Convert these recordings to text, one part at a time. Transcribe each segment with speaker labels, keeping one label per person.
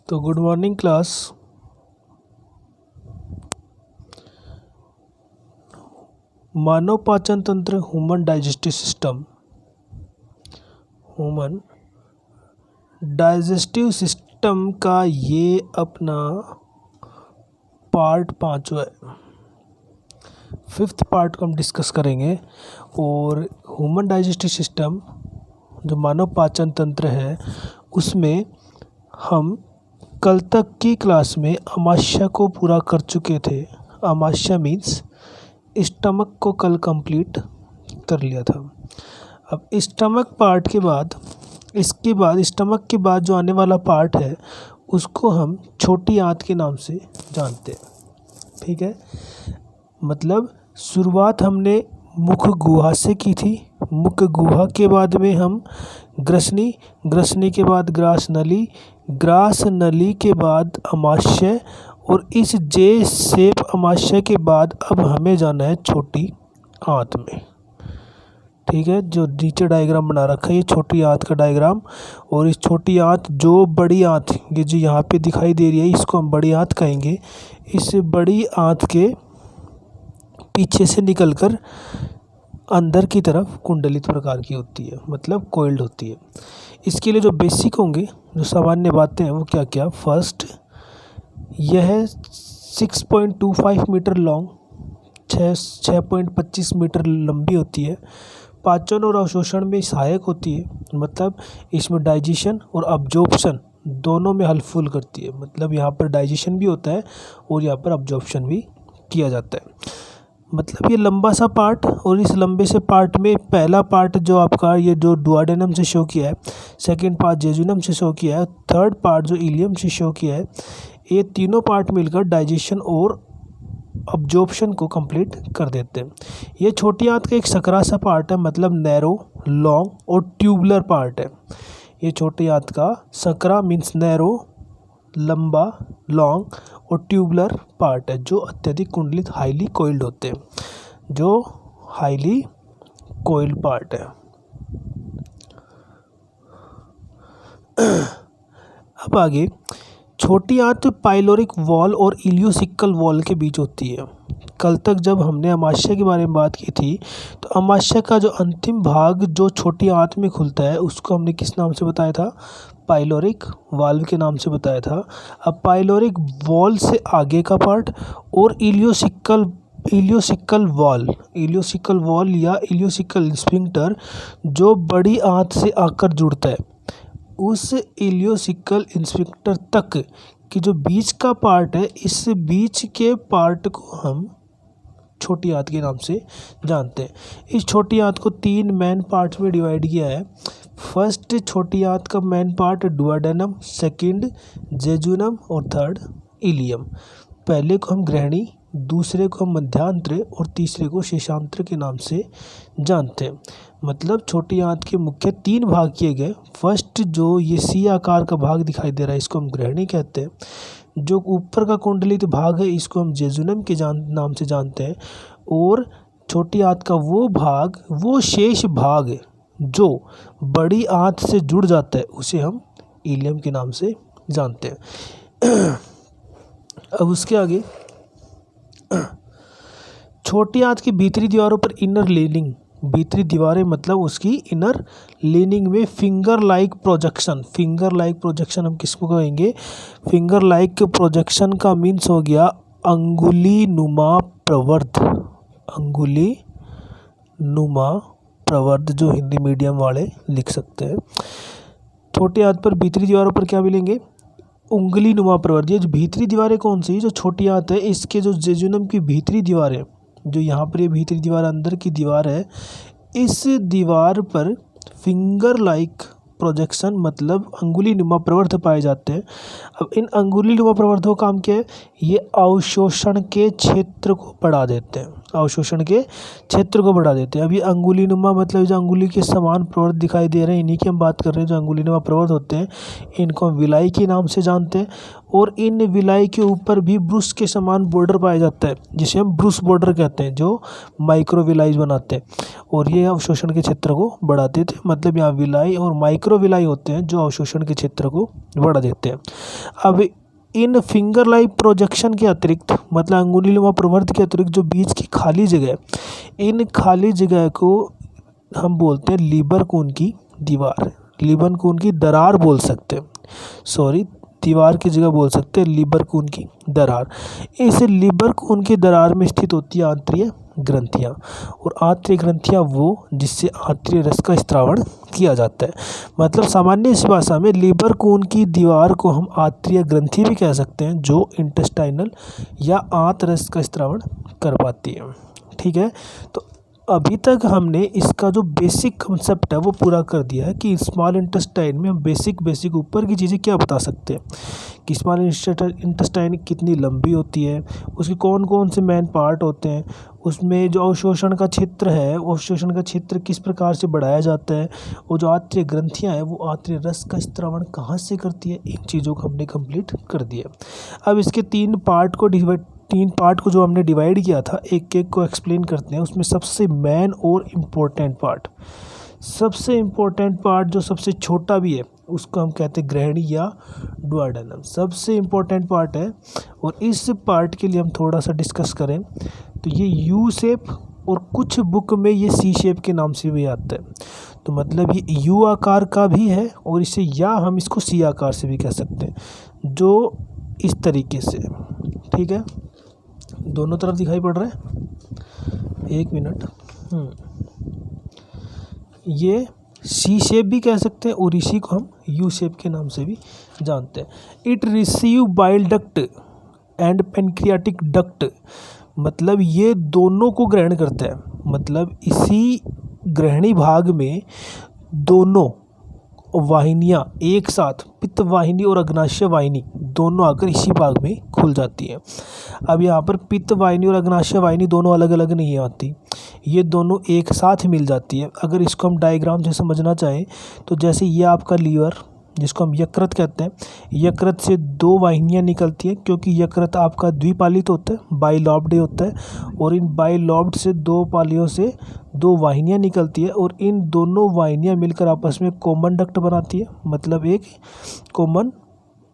Speaker 1: तो good morning class. मानव पाचन तंत्र ह्यूमन डाइजेस्टिव सिस्टम का ये अपना पार्ट 5वां है। 5th पार्ट को हम डिस्कस करेंगे। और ह्यूमन डाइजेस्टिव सिस्टम जो मानव पाचन तंत्र है उसमें हम कल तक की क्लास में आमाशय को पूरा कर चुके थे। आमाशय मीन्स स्टमक को कल कंप्लीट कर लिया था। अब स्टमक पार्ट के बाद स्टमक के बाद जो आने वाला पार्ट है उसको हम छोटी आंत के नाम से जानते हैं। ठीक है, मतलब शुरुआत हमने मुख गुहा से की थी। मुख गुहा के बाद में हम ग्रसनी के बाद ग्रास नली के बाद आमाशय, और इस जे शेप आमाशय के बाद अब हमें जाना है छोटी आंत में। ठीक है, जो नीचे डायग्राम बना रखा है ये छोटी आंत का डायग्राम। और इस छोटी आंत जो बड़ी आंत ये जो यहाँ पे दिखाई दे रही है इसको हम बड़ी आंत कहेंगे। इस बड़ी आंत के पीछे से निकलकर अंदर की तरफ कुंडलित प्रकार की होती है, मतलब कोइल्ड होती है। इसके लिए जो बेसिक होंगे, जो सामान्य बातें हैं वो क्या क्या। फर्स्ट, यह 6.25 मीटर लॉन्ग 6.25 मीटर लंबी होती है। पाचन और अवशोषण में सहायक होती है, मतलब इसमें डाइजेशन और अब्जॉर्प्शन दोनों में हेल्पफुल करती है। मतलब यहाँ पर डाइजेशन भी होता है और यहाँ पर अब्जॉर्प्शन भी किया जाता है। मतलब ये लंबा सा पार्ट, और इस लंबे से पार्ट में पहला पार्ट जो आपका ये जो डुओडेनम से शो किया है, सेकंड पार्ट जेजुनम से शो किया है, थर्ड पार्ट जो इलियम से शो किया है, ये तीनों पार्ट मिलकर डाइजेशन और अब्जॉर्प्शन को कंप्लीट कर देते हैं। ये छोटी आंत का एक सकरा सा पार्ट है, मतलब नैरो, लॉन्ग और ट्यूबुलर पार्ट है। ये छोटी आंत का सकरा मीन्स नैरो, लंबा, लॉन्ग और ट्यूबुलर पार्ट है, जो अत्यधिक कुंडलित हाईली कोइल्ड होते हैं, जो हाईली कोइल्ड पार्ट है। अब आगे, छोटी आंत पाइलोरिक वॉल और इलियोसिकल वॉल के बीच होती है। कल तक जब हमने आमाशय के बारे में बात की थी तो आमाशय का जो अंतिम भाग जो छोटी आंत में खुलता है उसको हमने किस नाम से बताया था? पाइलोरिक वाल्व के नाम से बताया था। अब पाइलोरिक वॉल से आगे का पार्ट और इलियोसिकल वॉल या इलियोसिकल स्फिंक्टर जो बड़ी आंत से आकर जुड़ता है, उस इलियोसिकल स्फिंक्टर तक कि जो बीच का पार्ट है, इस बीच के पार्ट को हम छोटी आंत के नाम से जानते हैं। इस छोटी आंत को 3 मेन पार्ट्स में डिवाइड किया है। फर्स्ट, छोटी आंत का main part duodenum, second jejunum और थर्ड इलियम। पहले को हम ग्रहणी, दूसरे को हम मध्यांत्र और तीसरे को शेषांत्र के नाम से जानते हैं। मतलब छोटी आंत के मुख्य 3 भाग किए गए। फर्स्ट, जो ये सी आकार का भाग दिखाई दे रहा है इसको हम ग्रहणी कहते हैं। जो ऊपर का कुंडलित भाग है इसको हम जेजुनम के नाम से जानते हैं। और छोटी आंत का वो शेष भाग जो बड़ी आंत से जुड़ जाता है उसे हम इलियम के नाम से जानते हैं। अब उसके आगे, छोटी आंत की भीतरी दीवारों पर इनर लीनिंग, भीतरी दीवारें मतलब उसकी इनर लीनिंग में फिंगर लाइक प्रोजेक्शन हम किसको कहेंगे? फिंगर लाइक प्रोजेक्शन का मीन्स हो गया अंगुली नुमा प्रवर्ध, जो हिंदी मीडियम वाले लिख सकते हैं। छोटी आंत पर भीतरी दीवारों पर क्या मिलेंगे? उंगली नुमा प्रवर्ध। ये जो भीतरी दीवारें कौन सी? जो छोटी आंत है इसके जो जेजुनम की भीतरी दीवारें, जो यहाँ पर ये भीतरी दीवार अंदर की दीवार है, इस दीवार पर फिंगर लाइक प्रोजेक्शन मतलब अंगुली नुमा प्रवर्ध पाए जाते हैं। अब इन अंगुली नुमा प्रवर्धों का काम क्या है? ये अवशोषण के क्षेत्र को बढ़ा देते हैं। अवशोषण के क्षेत्र को बढ़ा देते हैं। अब ये अंगुलीनुमा मतलब जो अंगुली के समान प्रवृत्त दिखाई दे रहे हैं, इन्हीं की हम बात कर रहे हैं। जो अंगुलीनुमा प्रवृत्त होते हैं इनको हम विलाई के नाम से जानते हैं, और इन विलाई के ऊपर भी ब्रुश के समान बॉर्डर पाया जाता है, जिसे हम ब्रुश बॉर्डर कहते हैं, जो माइक्रोविलाई बनाते हैं, और ये अवशोषण के क्षेत्र को बढ़ाते थे। मतलब यहाँ विलाई और माइक्रोविलाई होते हैं जो अवशोषण के क्षेत्र को बढ़ा देते हैं। अब इन फिंगर लाइक प्रोजेक्शन के अतिरिक्त, मतलब अंगुलीनुमा प्रवृत्ति के अतिरिक्त जो बीच की खाली जगह, इन खाली जगह को हम बोलते हैं लीबर कोन की दीवार, लीबर कोन की दरार बोल सकते हैं। सॉरी, दीवार की जगह बोल सकते हैं लीबर कोन की दरार। इस लीबर कोन की दरार में स्थित होती है आंतरीय ग्रंथियाँ, और आंतरीय ग्रंथियाँ वो जिससे आंतरीय रस का स्त्रावण किया जाता है। मतलब सामान्य इस भाषा में लीबर कोन की दीवार को हम आंतरीय ग्रंथि भी कह सकते हैं, जो इंटेस्टाइनल या आंत रस का स्त्रावण कर पाती है। ठीक है, तो अभी तक हमने इसका जो बेसिक कंसेप्ट है वो पूरा कर दिया है कि स्मॉल इंटेस्टाइन में हम बेसिक ऊपर की चीज़ें क्या बता सकते हैं, कि स्मॉल इंटेस्टाइन कितनी लंबी होती है, उसके कौन कौन से मेन पार्ट होते हैं, उसमें जो अवशोषण का क्षेत्र है, अवशोषण का क्षेत्र किस प्रकार से बढ़ाया जाता है, और जो आंतरिक ग्रंथियाँ हैं वो आंतरिक रस का स्त्रावण कहाँ से करती है, इन चीज़ों को हमने कंप्लीट कर दिया। अब इसके तीन पार्ट को जो हमने डिवाइड किया था, एक एक को एक्सप्लेन करते हैं। उसमें सबसे मेन और इम्पोर्टेंट पार्ट जो सबसे छोटा भी है उसको हम कहते हैं ग्रहणी या डुओडेनम, सबसे इम्पोर्टेंट पार्ट है। और इस पार्ट के लिए हम थोड़ा सा डिस्कस करें तो ये यू शेप, और कुछ बुक में ये सी शेप के नाम से भी आता है। तो मतलब ये यू आकार का भी है, और इसे या हम इसको सी आकार से भी कह सकते हैं, जो इस तरीके से। ठीक है, दोनों तरफ दिखाई पड़ रहा है, एक मिनट। ये सी शेप भी कह सकते हैं, और इसी को हम यू शेप के नाम से भी जानते हैं। It receive bile duct and pancreatic duct, मतलब ये दोनों को ग्रहण करता है। मतलब इसी ग्रहणी भाग में दोनों वाहिनियाँ एक साथ, पित्त वाहिनी और अग्नाशय वाहिनी दोनों आकर इसी भाग में खुल जाती हैं। अब यहाँ पर पित्त वाहिनी और अग्नाशय वाहिनी दोनों अलग अलग नहीं आती, ये दोनों एक साथ मिल जाती है। अगर इसको हम डायग्राम से समझना चाहें तो जैसे ये आपका लीवर, जिसको हम यकृत कहते हैं, यकृत से दो वाहिनियाँ निकलती हैं, क्योंकि यकृत आपका द्विपालित होता है, बाइलॉब्ड होता है, और इन बाइलॉब्ड से दो पालियों से दो वाहिनियाँ निकलती है, और इन दोनों वाहिनियाँ मिलकर आपस में कॉमन डक्ट बनाती है, मतलब एक कॉमन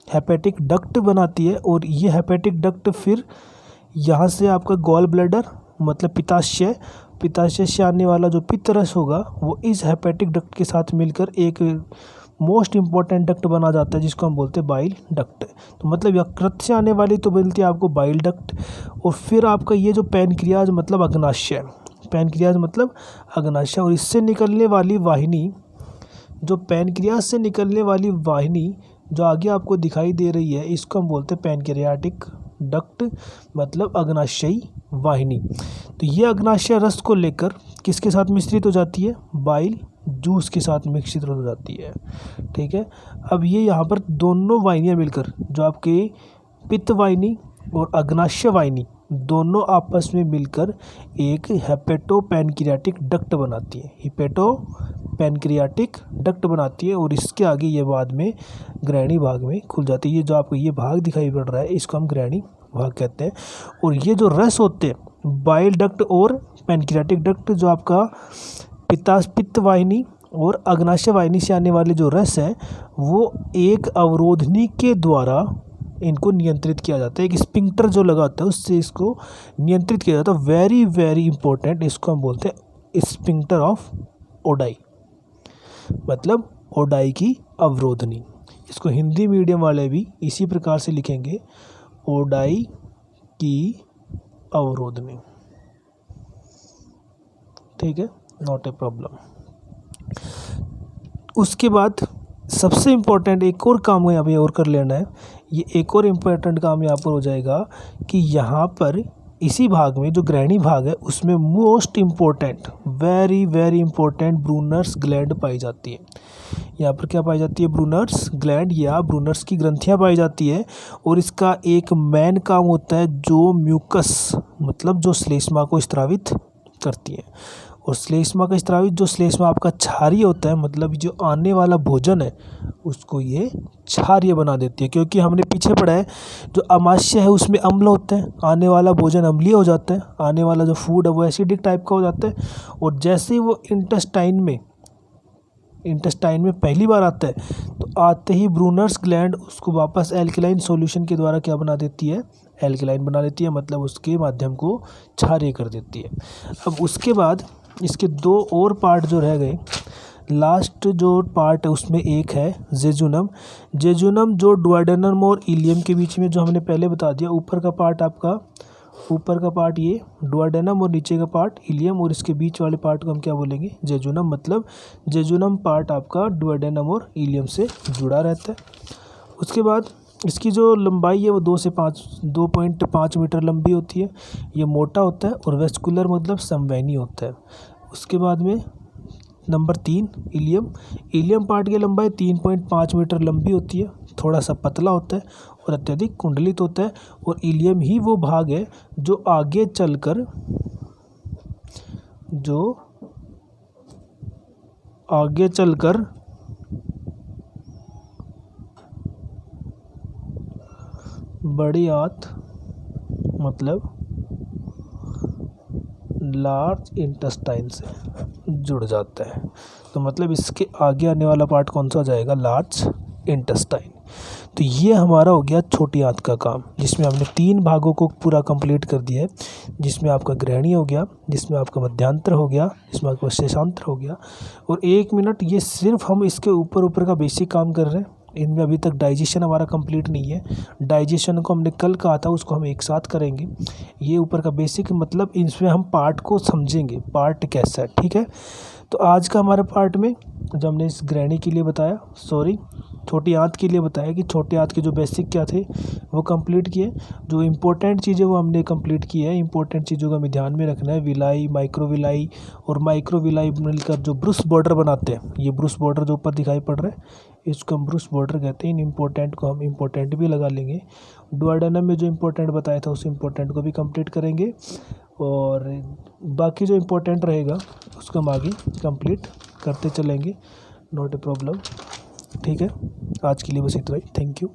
Speaker 1: हेपेटिक डक्ट बनाती है। और ये हेपेटिक डक्ट फिर यहाँ से आपका गॉल ब्लैडर, मतलब पित्ताशय से आने वाला जो पित्तरस होगा वो इस हेपेटिक डक्ट के साथ मिलकर एक मोस्ट इम्पॉर्टेंट डक्ट बना जाता है, जिसको हम बोलते हैं बाइल डक्ट। तो मतलब यकृत से आने वाली तो मिलती है आपको बाइल डक्ट, और फिर आपका ये जो पैनक्रियाज मतलब अग्नाशय, और इससे निकलने वाली वाहिनी, जो पैनक्रियाज से निकलने वाली वाहिनी जो आगे आपको दिखाई दे रही है, इसको हम बोलते हैं पैनक्रियाटिक डक्ट, मतलब अग्नाशयी वाहिनी। तो ये अग्नाशय रस को लेकर किसके साथ मिश्रित हो जाती है, बाइल जूस के साथ मिश्रित हो जाती है। ठीक है, अब ये यहाँ पर दोनों वाहिनियाँ मिलकर, जो आपके पित्त वाहिनी और अग्नाशय वाहिनी दोनों आपस में मिलकर एक हेपेटो पैनक्रियाटिक डक्ट बनाती है, और इसके आगे ये बाद में ग्रहणी भाग में खुल जाती है। ये जो आपको ये भाग दिखाई पड़ रहा है, इसको हम ग्रहणी भाग कहते हैं। और ये जो रस होते हैं बाइल डक्ट और पैनक्रियाटिक डक्ट, जो आपका पित्त वाहिनी और अग्नाशय वाहिनी से आने वाले जो रस है, वो एक अवरोधनी के द्वारा इनको नियंत्रित किया जाता है। एक स्पिंक्टर जो लगा होता है उससे इसको नियंत्रित किया जाता है। वेरी वेरी इंपॉर्टेंट, इसको हम बोलते हैं स्पिंक्टर ऑफ ओडाई, मतलब ओडाई की अवरोधनी। इसको हिंदी मीडियम वाले भी इसी प्रकार से लिखेंगे, ओडाई की अवरोधनी। ठीक है, नॉट ए प्रॉब्लम। उसके बाद सबसे इम्पोर्टेंट एक और काम यहाँ पे और कर लेना है। ये एक और इम्पोर्टेंट काम यहाँ पर हो जाएगा कि यहाँ पर इसी भाग में जो ग्रहणी भाग है उसमें most important, very very important Brunner's gland पाई जाती है। यहाँ पर क्या पाई जाती है, ब्रूनर्स ग्लैंड या ब्रूनर्स की ग्रंथियाँ पाई जाती है। और इसका एक मेन काम होता है जो म्यूकस मतलब जो श्लेष्मा को स्त्रावित करती है। और श्लेष्मा का स्त्रावित जो श्लेष्मा आपका क्षारीय होता है, मतलब जो आने वाला भोजन है उसको ये क्षारीय बना देती है। क्योंकि हमने पीछे पढ़ा है जो अमाशय है उसमें अम्ल होते हैं, आने वाला भोजन अम्लीय हो जाता है, आने वाला जो फूड है वो एसिडिक टाइप का हो जाता है। और जैसे ही वो इंटेस्टाइन में पहली बार आता है तो आते ही ब्रूनर्स ग्लैंड उसको वापस एल्कलाइन सॉल्यूशन के द्वारा क्या बना देती है, एल्कलाइन बना देती है, मतलब उसके माध्यम को क्षारीय कर देती है। अब उसके बाद इसके दो और पार्ट जो रह गए, लास्ट जो पार्ट है उसमें एक है जेजुनम। जेजुनम जो डुओडेनम और इलियम के बीच में, जो हमने पहले बता दिया, ऊपर का पार्ट ये डुओडेनम और नीचे का पार्ट इलियम, और इसके बीच वाले पार्ट को हम क्या बोलेंगे, जेजुनम। मतलब जेजुनम पार्ट आपका डुओडेनम और इलियम से जुड़ा रहता है। उसके बाद इसकी जो लंबाई है वो 2.5 मीटर लंबी होती है। ये मोटा होता है और वेस्कुलर मतलब संवहनी होता है। उसके बाद में नंबर 3 इलियम पार्ट की लंबाई 3.5 मीटर लंबी होती है, थोड़ा सा पतला होता है और अत्यधिक कुंडलित होता है। और इलियम ही वो भाग है जो आगे चलकर बड़ी आंत मतलब लार्ज इंटेस्टाइन से जुड़ जाता है। तो मतलब इसके आगे आने वाला पार्ट कौन सा हो जाएगा, लार्ज इंटेस्टाइन। तो ये हमारा हो गया छोटी आंत का काम, जिसमें हमने 3 भागों को पूरा कंप्लीट कर दिया है, जिसमें आपका ग्रहणी हो गया, जिसमें आपका मध्यांतर हो गया, जिसमें आपका शेषांतर हो गया। और 1 मिनट, ये सिर्फ हम इसके ऊपर का बेसिक काम कर रहे हैं, इनमें अभी तक डाइजेशन हमारा कंप्लीट नहीं है। डाइजेशन को हमने कल कहा था, उसको हम एक साथ करेंगे। ये ऊपर का बेसिक मतलब इसमें हम पार्ट को समझेंगे, पार्ट कैसा है, ठीक है। तो आज का हमारे पार्ट में जो हमने इस ग्रहणी के लिए बताया, छोटी आंत के लिए बताया कि छोटी आंत के जो बेसिक क्या थे वो कंप्लीट किए, जो इम्पोर्टेंट चीज़ें वो हमने कंप्लीट की है। इंपॉर्टेंट चीज़ों का हमें ध्यान में रखना है, विलाई, माइक्रोविलाई और माइक्रोविलाई मिलकर जो ब्रूस बॉर्डर बनाते हैं, ये ब्रूस बॉर्डर जो ऊपर दिखाई पड़ रहा है इसको हम ब्रूस बॉर्डर कहते हैं। इन इम्पोर्टेंट को हम इम्पोर्टेंट भी लगा लेंगे। डुओडेनम में जो इम्पोर्टेंट बताया था उस इम्पोर्टेंट को भी कंप्लीट करेंगे, और बाकी जो इम्पोर्टेंट रहेगा उसको हम आगे कंप्लीट करते चलेंगे, नॉट ए प्रॉब्लम, ठीक है। आज के लिए बस इतना ही, थैंक यू।